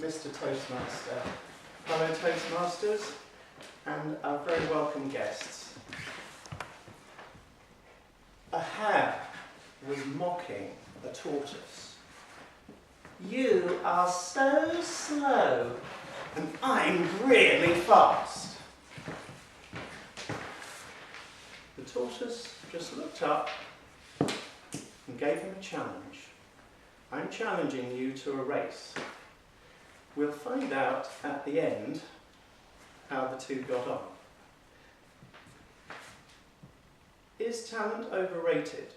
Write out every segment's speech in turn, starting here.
Mr. Toastmaster, fellow Toastmasters, and our very welcome guests. A hare was mocking a tortoise. "You are so slow, and I'm really fast." The tortoise just looked up and gave him a challenge. "I'm challenging you to a race. We'll find out at the end how the two got on." Is talent overrated?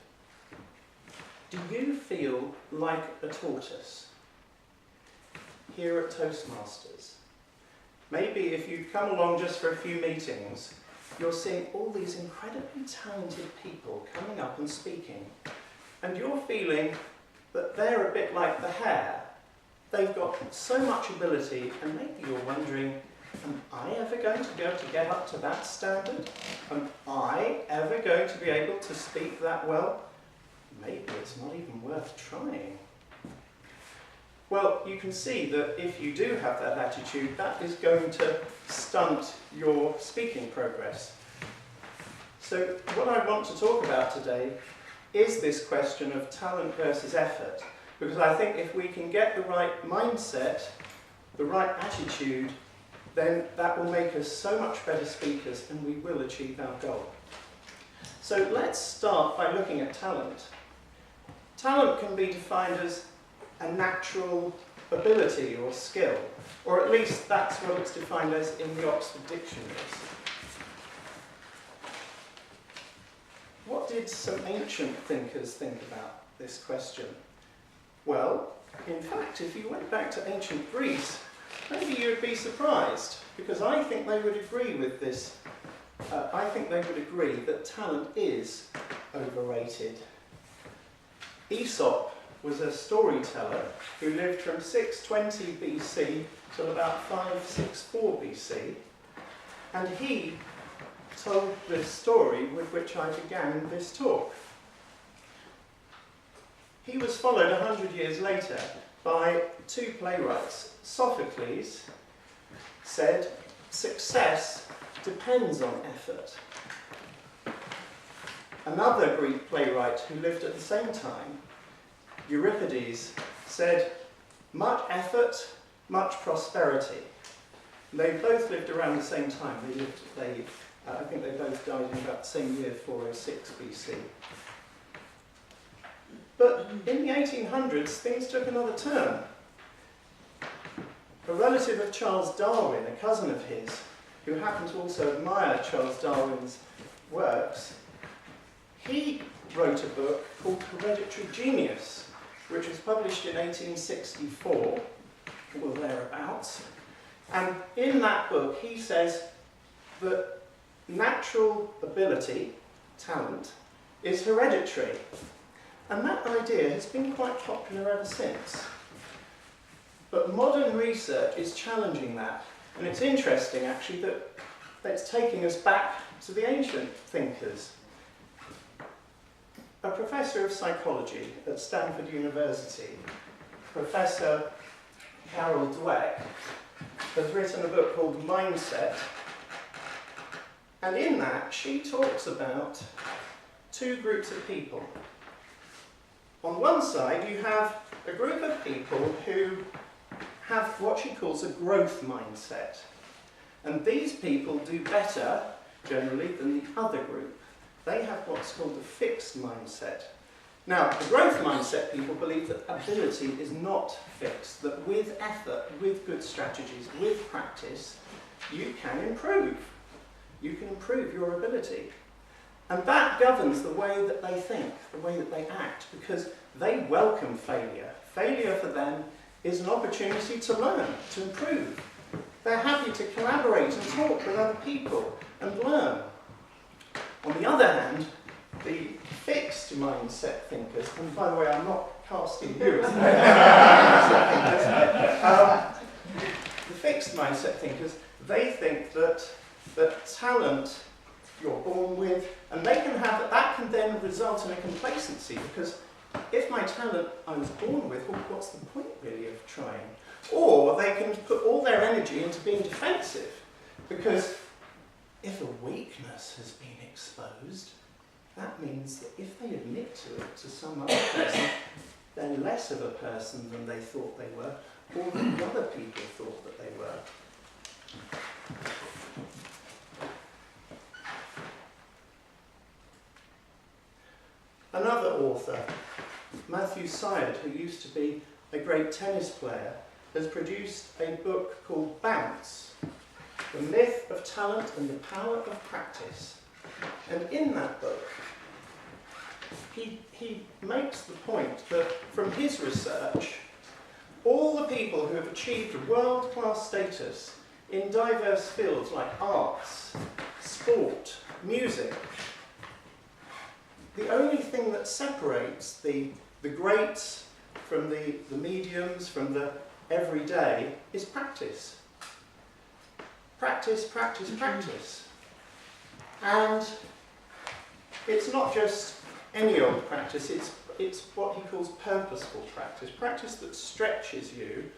Do you feel like a tortoise here at Toastmasters? Maybe if you come along just for a few meetings, you're seeing all these incredibly talented people coming up and speaking, and you're feeling that they're a bit like the hare. They've got so much ability, and maybe you're wondering, am I ever going to be able to get up to that standard? Am I ever going to be able to speak that well? Maybe it's not even worth trying. Well, you can see that if you do have that attitude, that is going to stunt your speaking progress. So what I want to talk about today is this question of talent versus effort, because I think if we can get the right mindset, the right attitude, then that will make us so much better speakers and we will achieve our goal. So let's start by looking at talent. Talent can be defined as a natural ability or skill, or at least that's what it's defined as in the Oxford dictionaries. What did some ancient thinkers think about this question? Well, in fact, if you went back to ancient Greece, maybe you would be surprised, because I think they would agree with this. I think they would agree that talent is overrated. Aesop was a storyteller who lived from 620 BC till about 564 BC, and he told this story with which I began this talk. He was followed 100 years later by two playwrights. Sophocles said, "Success depends on effort." Another Greek playwright who lived at the same time, Euripides, said, "Much effort, much prosperity." They both lived around the same time. I think they both died in about the same year, 406 BC. But in the 1800s, things took another turn. A relative of Charles Darwin, a cousin of his, who happened to also admire Charles Darwin's works, he wrote a book called Hereditary Genius, which was published in 1864, or thereabouts. And in that book, he says that natural ability, talent, is hereditary. And that idea has been quite popular ever since. But modern research is challenging that. And it's interesting, actually, that it's taking us back to the ancient thinkers. A professor of psychology at Stanford University, Professor Carol Dweck, has written a book called Mindset. And in that, she talks about two groups of people. On one side, you have a group of people who have what she calls a growth mindset. And these people do better, generally, than the other group. They have what's called a fixed mindset. Now, the growth mindset people believe that ability is not fixed, that with effort, with good strategies, with practice, you can improve. You can improve your ability. And that governs the way that they think, the way that they act, because they welcome failure. Failure for them is an opportunity to learn, to improve. They're happy to collaborate and talk with other people and learn. On the other hand, the fixed mindset thinkers, and by the way, I'm not casting you as the fixed mindset thinkers, they think that talent you're born with, and they can have that can then result in a complacency, because if my talent I was born with, well, what's the point really of trying? Or they can put all their energy into being defensive, because if a weakness has been exposed, that means that if they admit to it to some other person, they're less of a person than they thought they were, or than the other people thought that they were. Another author, Matthew Syed, who used to be a great tennis player, has produced a book called Bounce, The Myth of Talent and the Power of Practice. And in that book, he makes the point that from his research, all the people who have achieved world-class status in diverse fields like arts, sport, music, the only thing that separates the greats from the mediums, from the everyday, is practice. Practice, practice, practice. And it's not just any old practice, it's what he calls purposeful practice. Practice that stretches you,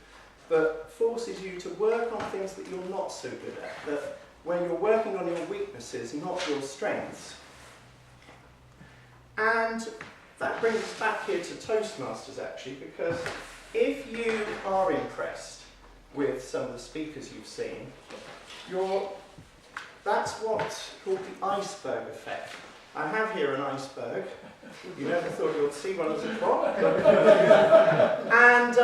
that forces you to work on things that you're not so good at, that when you're working on your weaknesses, not your strengths. And that brings us back here to Toastmasters, actually, because if you are impressed with some of the speakers you've seen, that's what's called the iceberg effect. I have here an iceberg. You never thought you'd see one as a prop. And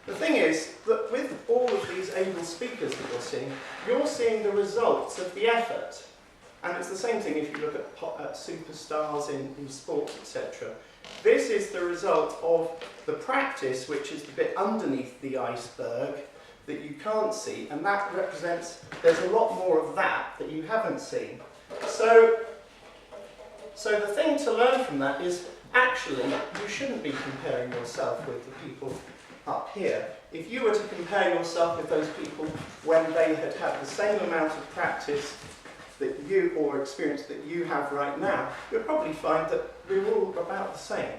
the thing is that with all of these able speakers that you're seeing the results of the effort. And it's the same thing if you look at superstars in sports, etc. This is the result of the practice, which is the bit underneath the iceberg that you can't see, and that represents, there's a lot more of that you haven't seen. So the thing to learn from that is, actually, you shouldn't be comparing yourself with the people up here. If you were to compare yourself with those people when they had had the same amount of practice that you, or experience that you have right now, you'll probably find that we're all about the same.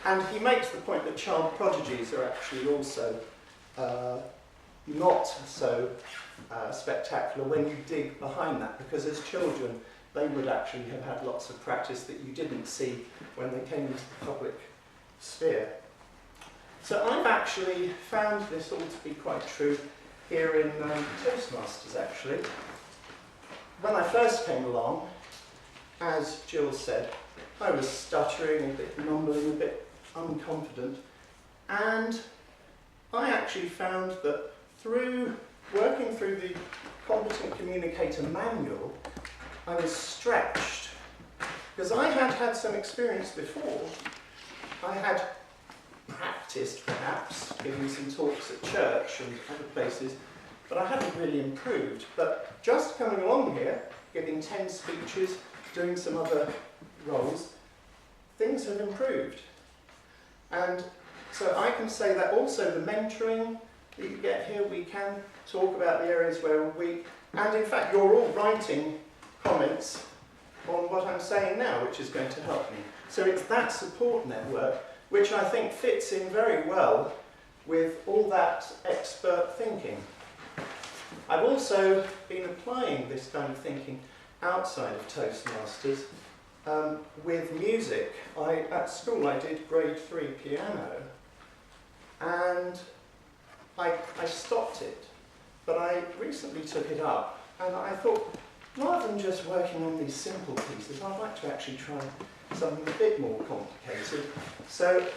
And he makes the point that child prodigies are actually also not so spectacular when you dig behind that, because as children they would actually have had lots of practice that you didn't see when they came into the public sphere. So I've actually found this all to be quite true here in Toastmasters, actually. When I first came along, as Jill said, I was stuttering, a bit mumbling, a bit unconfident, and I actually found that through working through the Competent Communicator Manual, I was stretched, because I had had some experience before. I had practiced, perhaps, giving some talks at church and other places, but I hadn't really improved. But just coming along here, giving 10 speeches, doing some other roles, things have improved. And so I can say that also the mentoring that you get here, we can talk about the areas where we're weak. And in fact, you're all writing comments on what I'm saying now, which is going to help me. So it's that support network, which I think fits in very well with all that expert thinking. I've also been applying this kind of thinking outside of Toastmasters with music. At school I did grade 3 piano, and I stopped it, but I recently took it up, and I thought, rather than just working on these simple pieces, I'd like to actually try something a bit more complicated. So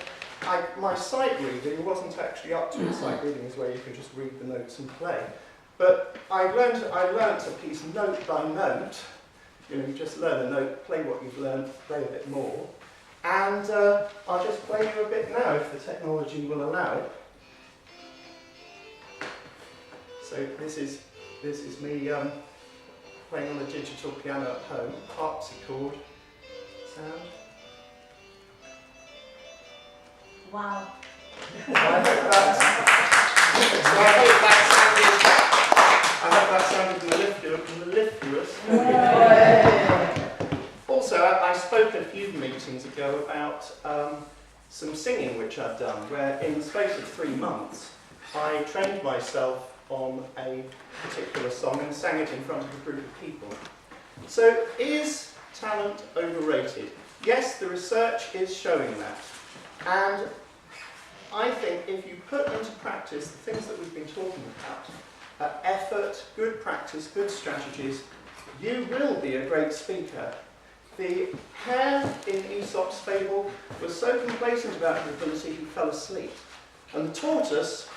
my sight reading wasn't actually up to it. Sight reading is where you can just read the notes and play. But I learnt a piece note by note. You know, you just learn a note, play what you've learned, play a bit more. And I'll just play you a bit now if the technology will allow it. So this is me playing on a digital piano at home, harpsichord sound. Wow. I hope that sounded mellifluous. Also, I spoke a few meetings ago about some singing which I've done, where in the space of 3 months, I trained myself on a particular song and sang it in front of a group of people. So, is talent overrated? Yes, the research is showing that. And I think if you put into practice the things that we've been talking about, effort, good practice, good strategies, you will be a great speaker. The hare in Aesop's fable was so complacent about his ability he fell asleep. And the tortoise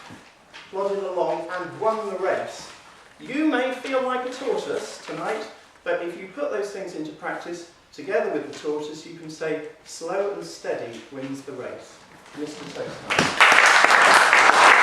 plodded along and won the race. You may feel like a tortoise tonight, but if you put those things into practice, together with the tortoise, you can say, slow and steady wins the race. Mr. Toastmaster.